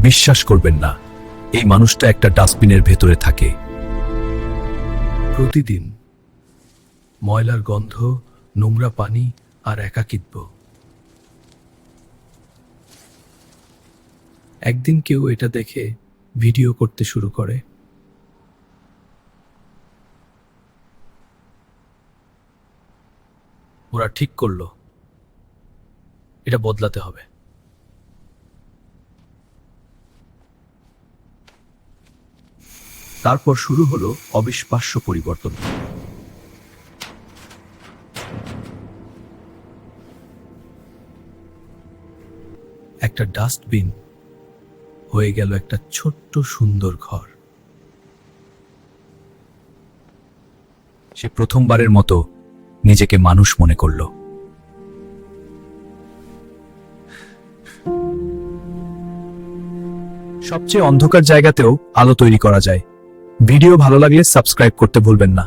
বিশ্বাস করবেন না, এই মানুষটা একটা ডাস্টবিনের ভেতরে থাকে। প্রতিদিন ময়লার গন্ধ, নোংরা পানি আর একাকিত্ব। একদিন কেউ এটা দেখে ভিডিও করতে শুরু করে। ওরা ঠিক করলো এটা বদলাতে হবে। তারপর শুরু হলো অবিশ্বাস্য পরিবর্তন। একটা ডাস্টবিন হয়ে গেল একটা ছোট্ট সুন্দর ঘর। সে প্রথমবারের মতো নিজেকে মানুষ মনে করল। সবচেয়ে অন্ধকার জায়গাতেও আলো তৈরি করা যায়। ভিডিও ভালো লাগলে সাবস্ক্রাইব করতে ভুলবেন না।